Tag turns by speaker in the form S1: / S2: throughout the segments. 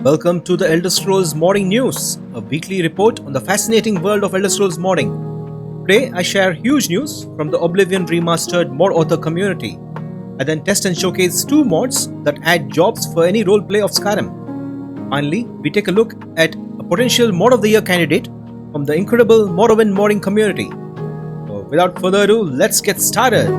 S1: Welcome to the Elder Scrolls Modding News, a weekly report on the fascinating world of Elder Scrolls modding. Today I share huge news from the Oblivion Remastered mod author community. I then test and showcase 2 mods that add jobs for any roleplay of Skyrim. Finally, we take a look at a potential Mod of the Year candidate from the incredible Morrowind modding community. So without further ado, let's get started.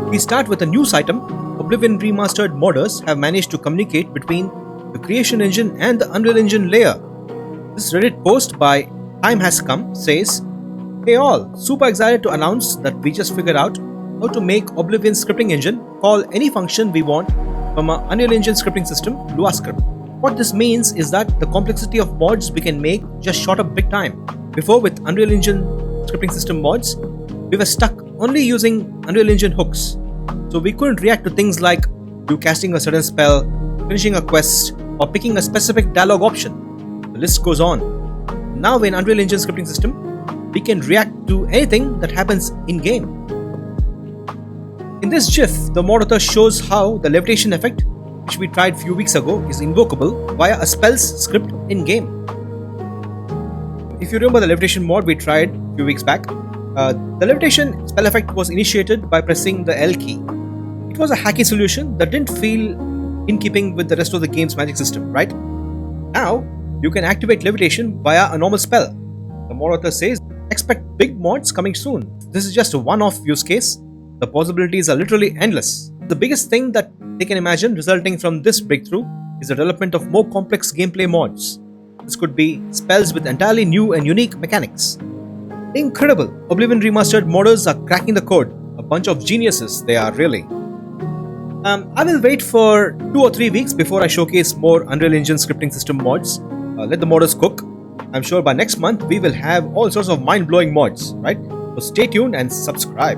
S1: We start with a news item. Oblivion Remastered modders have managed to communicate between the creation engine and the Unreal Engine layer. This Reddit post by Time Has Come says, "Hey all, super excited to announce that we just figured out how to make Oblivion scripting engine call any function we want from our Unreal Engine scripting system, Lua script. What this means is that the complexity of mods we can make just shot up big time. Before, with Unreal Engine scripting system mods, we were stuck only using Unreal Engine hooks. So we couldn't react to things like you casting a certain spell, finishing a quest, or picking a specific dialogue option. The list goes on. Now in Unreal Engine scripting system, we can react to anything that happens in-game. In this GIF, the mod author shows how the levitation effect, which we tried few weeks ago, is invocable via a spell's script in-game. If you remember the levitation mod we tried few weeks back, the levitation spell effect was initiated by pressing the L key. It was a hacky solution that didn't feel in keeping with the rest of the game's magic system, right? Now, you can activate levitation via a normal spell. The mod author says, expect big mods coming soon. This is just a one-off use case. The possibilities are literally endless. The biggest thing that they can imagine resulting from this breakthrough is the development of more complex gameplay mods. This could be spells with entirely new and unique mechanics. Incredible! Oblivion Remastered modders are cracking the code. A bunch of geniuses they are, really. I will wait for 2 or 3 weeks before I showcase more Unreal Engine scripting system mods. Let the modders cook. I'm sure by next month we will have all sorts of mind-blowing mods, right? So stay tuned and subscribe.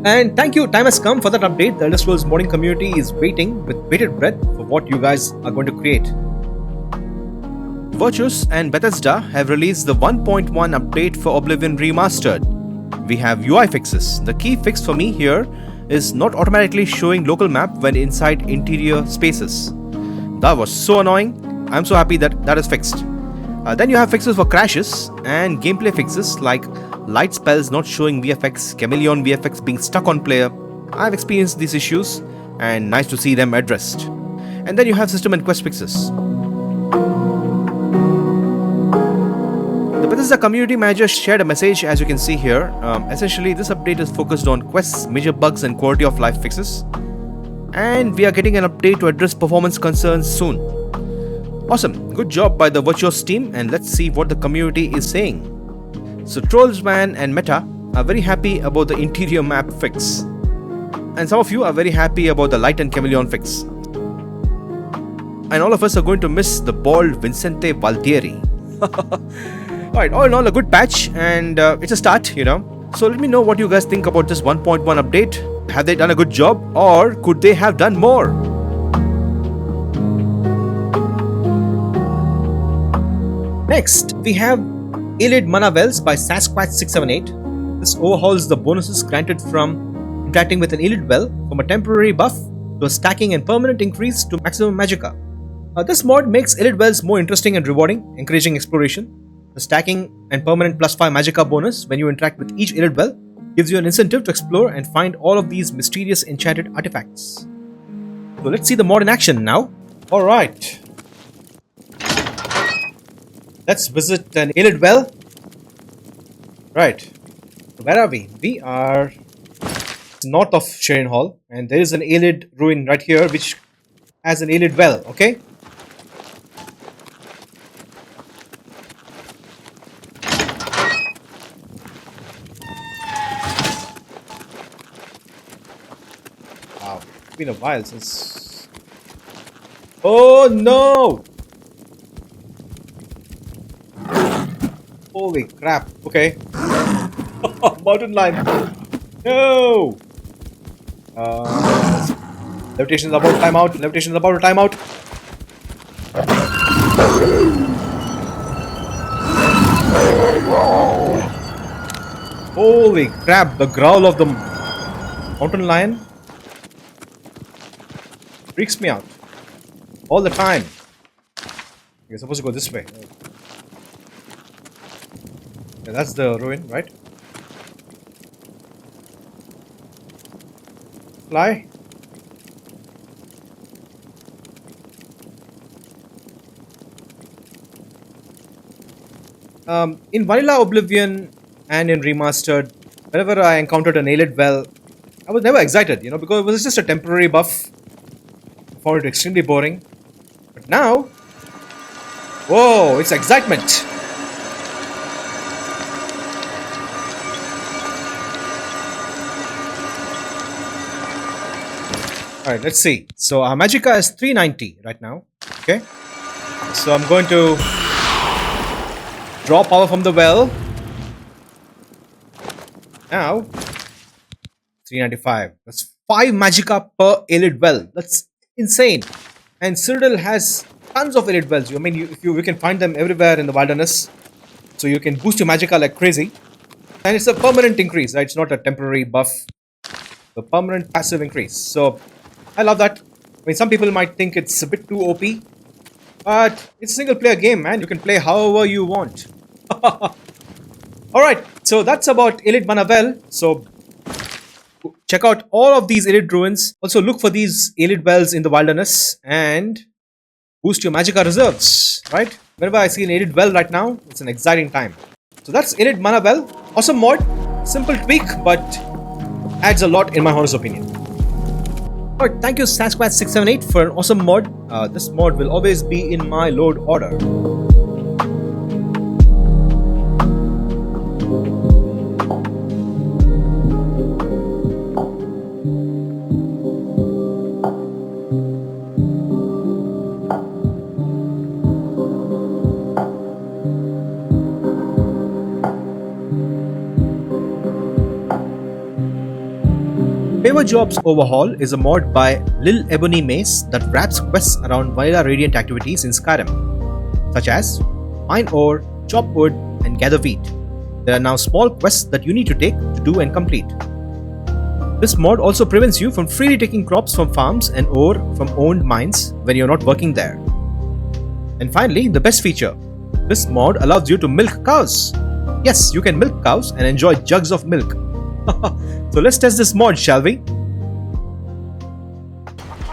S1: And thank you, time has come for that update. The Elder Scrolls modding community is waiting with bated breath for what you guys are going to create. Virtus and Bethesda have released the 1.1 update for Oblivion Remastered. We have UI fixes. The key fix for me here is not automatically showing local map when inside interior spaces. That was so annoying. I'm so happy that that is fixed. Then you have fixes for crashes and gameplay fixes like light spells not showing VFX, chameleon VFX being stuck on player. I've experienced these issues and nice to see them addressed. And then you have system and quest fixes. The Bethesda community manager shared a message, as you can see here. Essentially, this update is focused on quests, major bugs and quality of life fixes. And we are getting an update to address performance concerns soon. Awesome, good job by the Virtuos team, and let's see what the community is saying. So Trollsman and Meta are very happy about the interior map fix. And some of you are very happy about the light and chameleon fix. And all of us are going to miss the bald Vincente Valdieri. Alright, all in all a good patch, and it's a start, you know. So let me know what you guys think about this 1.1 update. Have they done a good job, or could they have done more? Next, we have Ayleid Mana Wells by Sasquatch678. This overhauls the bonuses granted from interacting with an Ayleid well from a temporary buff to a stacking and permanent increase to maximum magicka. This mod makes Ayleid wells more interesting and rewarding, encouraging exploration. The stacking and permanent +5 magicka bonus when you interact with each Ayleid well gives you an incentive to explore and find all of these mysterious enchanted artifacts. So let's see the mod in action now. Alright. Let's visit an Ayleid well. Right. Where are we? We are north of Sharon Hall, and there is an Ayleid ruin right here which has an Ayleid well, okay? Wow, it's been a while since... Oh no! Holy crap. Okay. Mountain lion. No! Levitation is about to time out. Levitation is about to time out. Holy crap, the growl of the mountain lion freaks me out all the time. You're supposed to go this way. Yeah, that's the ruin, right? Fly. In Vanilla Oblivion and in Remastered, whenever I encountered an Ayleid well, I was never excited, because it was just a temporary buff. I found it extremely boring. But now, whoa, it's excitement. Alright, let's see. So our Magicka is 390 right now. Okay. So I'm going to draw power from the well. Now, 395. That's 5 Magicka per Ayleid well. That's insane. And Cyrodiil has tons of Ayleid wells. I mean, you can find them everywhere in the wilderness. So you can boost your Magicka like crazy. And it's a permanent increase, right? It's not a temporary buff. A permanent passive increase. So I love that. I mean, some people might think it's a bit too OP. But it's a single player game, man. You can play however you want. Alright, so that's about Ayleid Mana well. So check out all of these Ayleid ruins. Also look for these Ayleid wells in the wilderness and boost your Magicka reserves, right? Whenever I see an Ayleid well right now, it's an exciting time. So that's Ayleid Mana well. Awesome mod, simple tweak, but adds a lot in my honest opinion. Alright, thank you Sasquatch678 for an awesome mod. This mod will always be in my load order. Jobs Overhaul is a mod by lilebonymace that wraps quests around vanilla radiant activities in Skyrim, such as mine ore, chop wood, and gather wheat. There are now small quests that you need to take to do and complete. This mod also prevents you from freely taking crops from farms and ore from owned mines when you're not working there. And finally, the best feature. This mod allows you to milk cows. Yes, you can milk cows and enjoy jugs of milk. So let's test this mod, shall we?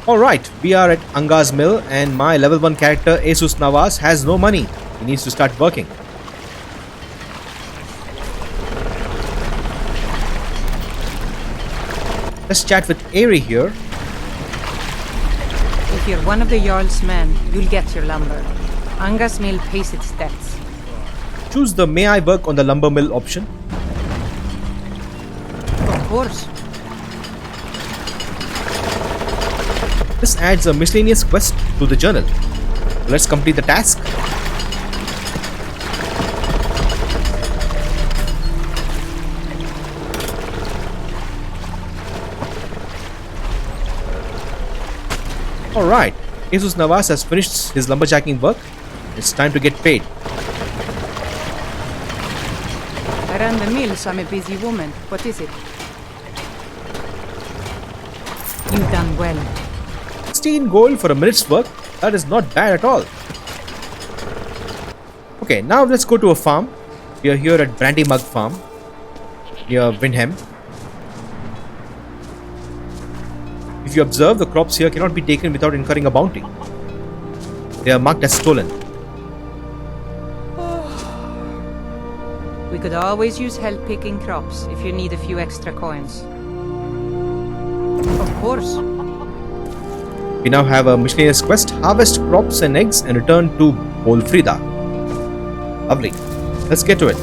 S1: Alright, we are at Anga's mill and my level 1 character Asus Navas has no money. He needs to start working. Let's chat with Ari here.
S2: If you're one of the Jarl's men, you'll get your lumber. Anga's mill pays its debts.
S1: Choose the May I work on the lumber mill option.
S2: Of course.
S1: This adds a miscellaneous quest to the journal. Let's complete the task. Alright, Jesus Navas has finished his lumberjacking work. It's time to get paid.
S2: I run the mill, so I'm a busy woman. What is it? You've done well.
S1: 16 gold for a minute's work. That is not bad at all. Okay, now let's go to a farm. We are here at Brandy Mug Farm near Windham. If you observe, the crops here cannot be taken without incurring a bounty. They are marked as stolen.
S2: We could always use help picking crops if you need a few extra coins. Of course.
S1: We now have a miscellaneous quest: harvest crops and eggs and return to Bolfrida. Lovely. Let's get to it.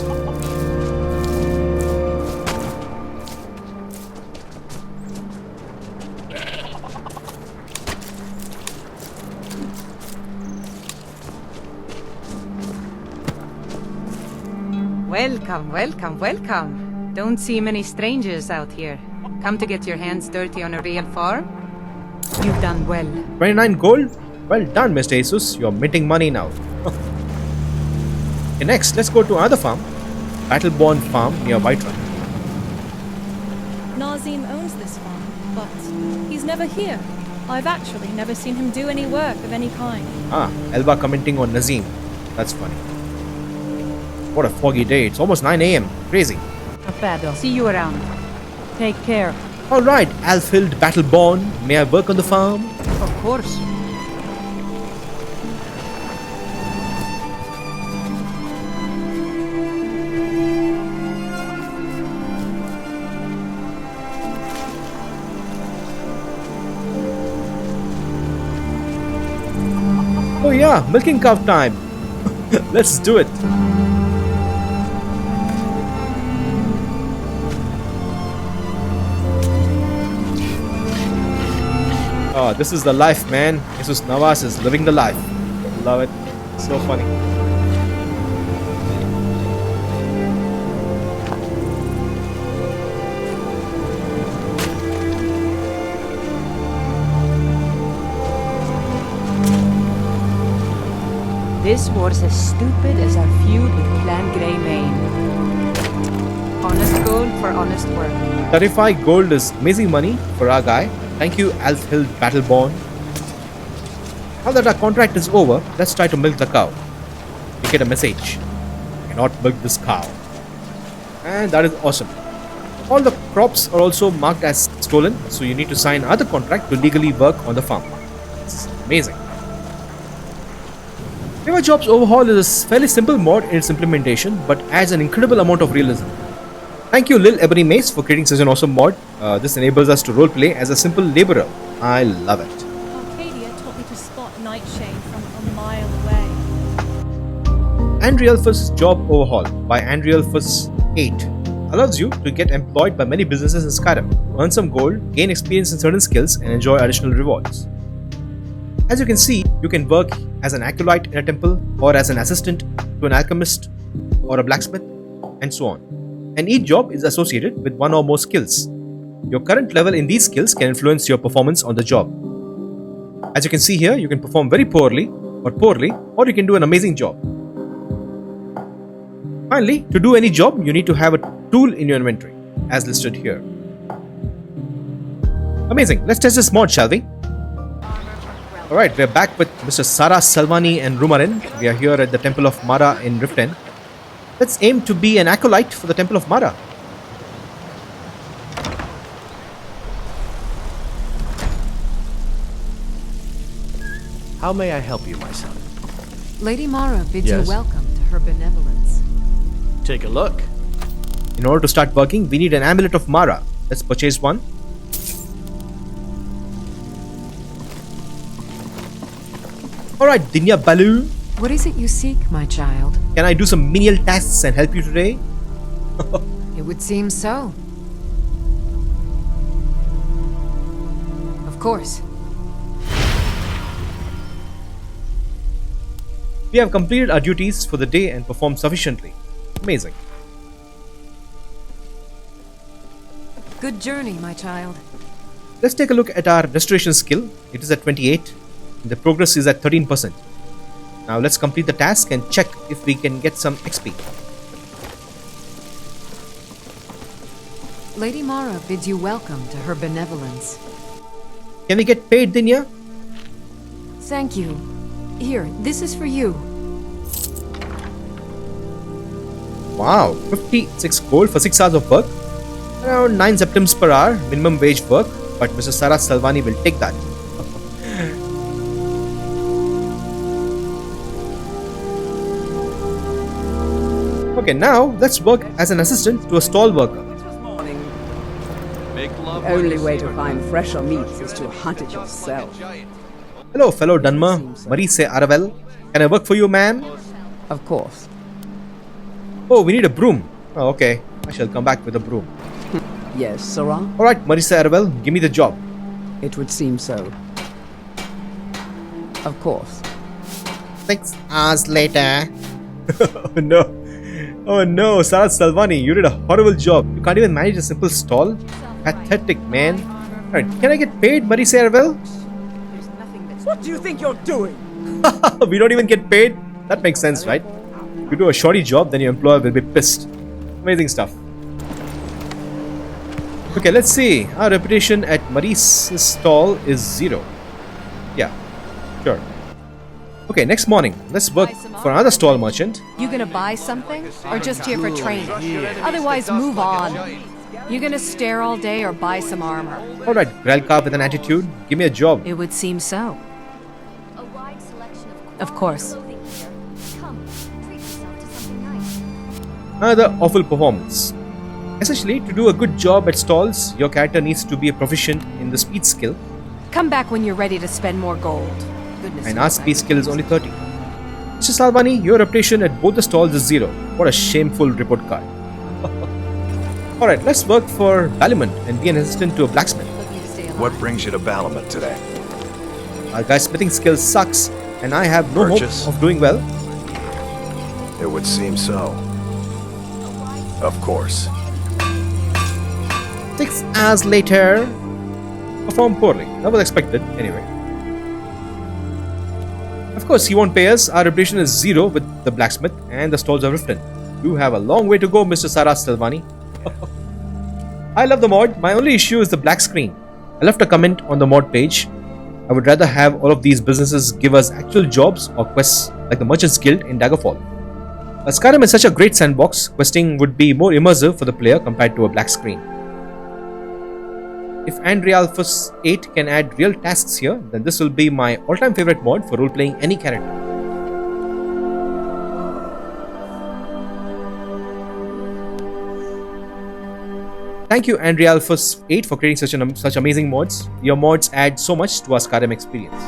S2: Welcome, welcome, welcome. Don't see many strangers out here. Come to get your hands dirty on a real farm? You've done well.
S1: 29 gold? Well done, Mr. Jesus. You're minting money now. Okay, next, let's go to another farm. Battleborn Farm near Whiterun.
S3: Nazim owns this farm, but he's never here. I've actually never seen him do any work of any kind.
S1: Ah, Elba commenting on Nazim. That's funny. What a foggy day. It's almost 9 AM. Crazy.
S2: Not bad, I'll see you around. Take care.
S1: Alright, Alfhild Battleborn. May I work on the farm?
S2: Of course.
S1: Oh yeah, milking cow time. Let's do it. Oh, this is the life, man. Jesus Navas is living the life. Love it. So funny.
S2: This war's as stupid as our feud with Clan Grey Mane. Honest gold for honest work.
S1: 35 gold is amazing money for our guy. Thank you, Alfhild Battleborn. Now that our contract is over, let's try to milk the cow. We get a message. Cannot milk this cow. And that is awesome. All the crops are also marked as stolen, so you need to sign another contract to legally work on the farm. It's amazing. Jobs Overhaul is a fairly simple mod in its implementation, but adds an incredible amount of realism. Thank you, lilebonymace, for creating such an awesome mod. This enables us to roleplay as a simple laborer. I love it.
S3: Arcadia taught me to spot nightshade from a mile away.
S1: Andrealphus Job Overhaul by AndrealphusVIII allows you to get employed by many businesses in Skyrim, earn some gold, gain experience in certain skills, and enjoy additional rewards. As you can see, you can work as an acolyte in a temple, or as an assistant to an alchemist or a blacksmith, and so on. And each job is associated with one or more skills. Your current level in these skills can influence your performance on the job. As you can see here, you can perform very poorly, or you can do an amazing job. Finally, to do any job, you need to have a tool in your inventory, as listed here. Amazing. Let's test this mod, shall we? Alright, we're back with Mr. Sara Salvani and Rumarin. We are here at the Temple of Mara in Rift End. Let's aim to be an acolyte for the Temple of Mara.
S4: How may I help you, my son?
S5: Lady Mara bids
S4: Yes?
S5: you welcome to her benevolence.
S4: Take a look.
S1: In order to start working, we need an amulet of Mara. Let's purchase one. Alright, Dinya Balu.
S5: What is it you seek, my child?
S1: Can I do some menial tasks and help you today?
S5: It would seem so. Of course.
S1: We have completed our duties for the day and performed sufficiently. Amazing.
S5: Good journey, my child.
S1: Let's take a look at our restoration skill. It is at 28. The progress is at 13%. Now let's complete the task and check if we can get some XP.
S5: Lady Mara bids you welcome to her benevolence.
S1: Can we get paid, Dinya?
S5: Thank you. Here, this is for you.
S1: Wow, 56 gold for 6 hours of work. Around 9 septims per hour minimum wage work, but Mr. Sara Salvani will take that. Okay, now let's work as an assistant to a stall worker.
S6: The only way to find fresher meat is to hunt it yourself.
S1: Hello, fellow Dunmer, Marise Aravel. Can I work for you, ma'am?
S6: Of course.
S1: Oh, we need a broom. Oh, okay. I shall come back with a broom.
S6: Yes, Sarah?
S1: Alright, Marise Aravel, give me the job.
S6: It would seem so. Of course.
S1: 6 hours later. Oh, no. Oh no, Sarah Salvani, you did a horrible job. You can't even manage a simple stall? Pathetic, man. Alright, can I get paid, Marie Serville?
S6: What do you think you're doing?
S1: We don't even get paid? That makes sense, right? You do a shoddy job, then your employer will be pissed. Amazing stuff. Okay, let's see. Our reputation at Marie's stall is 0. Yeah, sure. Okay, next morning, let's work for another stall merchant.
S5: You gonna buy something? Or just here for training? Otherwise, move on. You gonna stare all day or buy some armor?
S1: Alright, Grelka with an attitude, give me a job.
S5: It would seem so.
S7: A wide selection
S5: Of course.
S7: clothing here. Come, treat yourself to something nice.
S1: Another awful performance. Essentially, to do a good job at stalls, your character needs to be a proficient in the speed skill,
S5: Come back when you're ready to spend more gold. Goodness
S1: and
S5: knows
S1: our
S5: I
S1: speed
S5: could
S1: skill is
S5: use
S1: only
S5: it.
S1: 30. Mr. Salvani, your reputation at both the stalls is 0. What a shameful report card. Alright, let's work for Balimund and be an assistant to a blacksmith.
S5: Looking to stay alive.
S8: What brings you to Balamut today?
S1: Our guy's smithing skill sucks, and I have no
S8: Purchase.
S1: hope of doing well.
S8: It would seem so. Of course.
S1: 6 hours later, perform poorly. That was expected, anyway. Of course, he won't pay us. Our reputation is 0 with the blacksmith, and the stalls are different. You have a long way to go, Mr. Sarah Stilvani. I love the mod. My only issue is the black screen. I left a comment on the mod page. I would rather have all of these businesses give us actual jobs or quests like the Merchants Guild in Daggerfall. Skyrim is such a great sandbox. Questing would be more immersive for the player compared to a black screen. If AndrealphusVIII can add real tasks here, then this will be my all-time favorite mod for role-playing any character. Thank you, AndrealphusVIII, for creating such amazing mods. Your mods add so much to our Skyrim experience.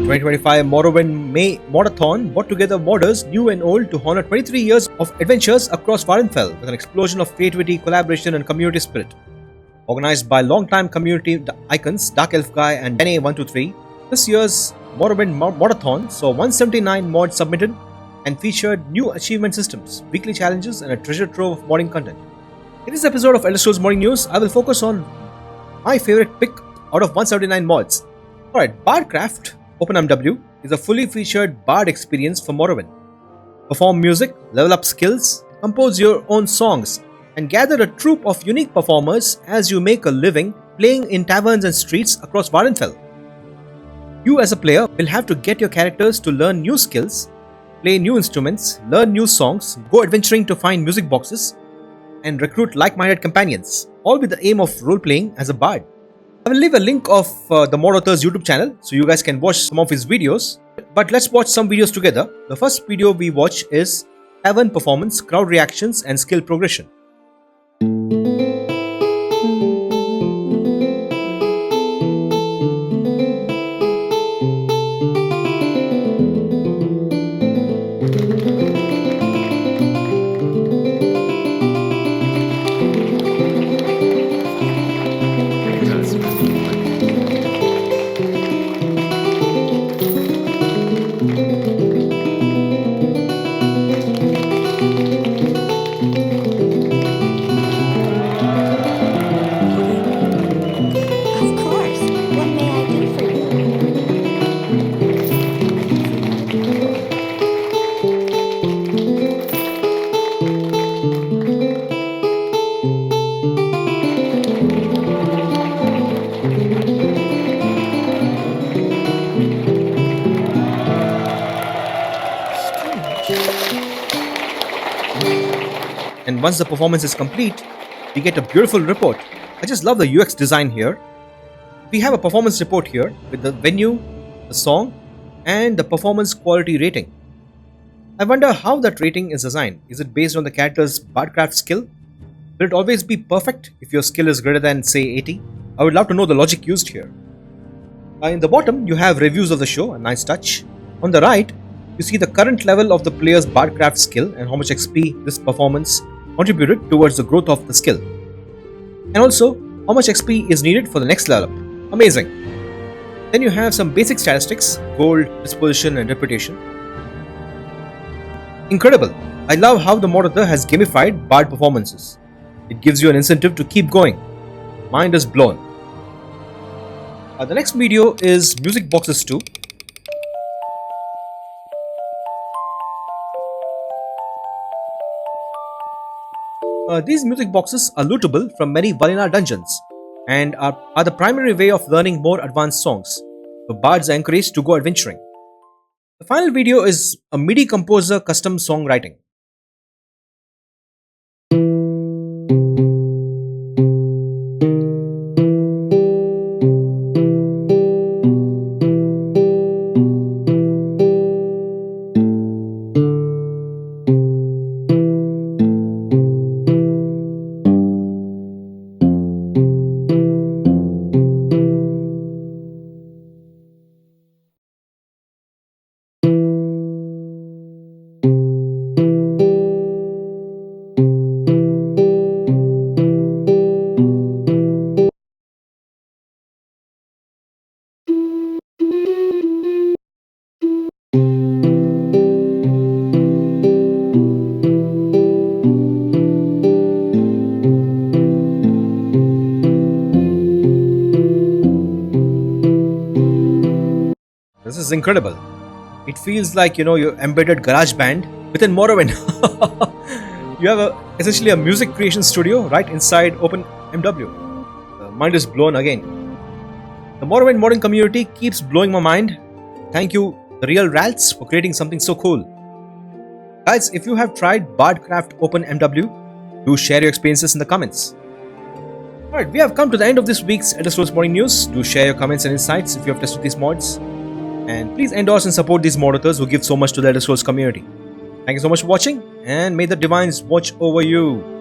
S1: The 2025 Morrowind May Modathon brought together modders new and old to honor 23 years of adventures across Varenfell with an explosion of creativity, collaboration, and community spirit. Organized by longtime community icons Dark Elf Guy and NA123, this year's Morrowind Modathon saw 179 mods submitted and featured new achievement systems, weekly challenges, and a treasure trove of modding content. In this episode of Elder Scrolls Morning News, I will focus on my favorite pick out of 179 mods. Alright, Bardcraft OpenMW is a fully featured bard experience for Morrowind. Perform music, level up skills, compose your own songs, and gather a troupe of unique performers as you make a living playing in taverns and streets across Varenfell. You as a player will have to get your characters to learn new skills, play new instruments, learn new songs, go adventuring to find music boxes, and recruit like-minded companions, all with the aim of role-playing as a bard. I will leave a link of the mod author's YouTube channel so you guys can watch some of his videos. But let's watch some videos together. The first video we watch is Tavern Performance, Crowd Reactions, and Skill Progression.
S7: Of course. What may I do for you?
S1: And once the performance is complete, we get a beautiful report. I just love the UX design here. We have a performance report here with the venue, the song, and the performance quality rating. I wonder how that rating is designed. Is it based on the character's Bardcraft skill? Will it always be perfect if your skill is greater than, say, 80? I would love to know the logic used here. In the bottom, you have reviews of the show, a nice touch. On the right, you see the current level of the player's Bardcraft skill and how much XP this performance contributed towards the growth of the skill. And also, how much XP is needed for the next level up. Amazing. Then you have some basic statistics, gold, disposition and reputation. Incredible. I love how the modder has gamified Bard performances. It gives you an incentive to keep going. Mind is blown. The next video is Music Boxes 2. These music boxes are lootable from many vanilla dungeons and are the primary way of learning more advanced songs, so bards are encouraged to go adventuring. The final video is a MIDI composer custom songwriting. This is incredible. It feels like, your embedded GarageBand within Morrowind. You have essentially a music creation studio right inside OpenMW. The mind is blown again. The Morrowind modding community keeps blowing my mind. Thank you, the real Ralts, for creating something so cool. Guys, if you have tried Bardcraft OpenMW, do share your experiences in the comments. Alright, we have come to the end of this week's Elder Scrolls Modding News. Do share your comments and insights if you have tested these mods. And please endorse and support these mod authors who give so much to the Elder Scrolls community. Thank you so much for watching, and may the divines watch over you.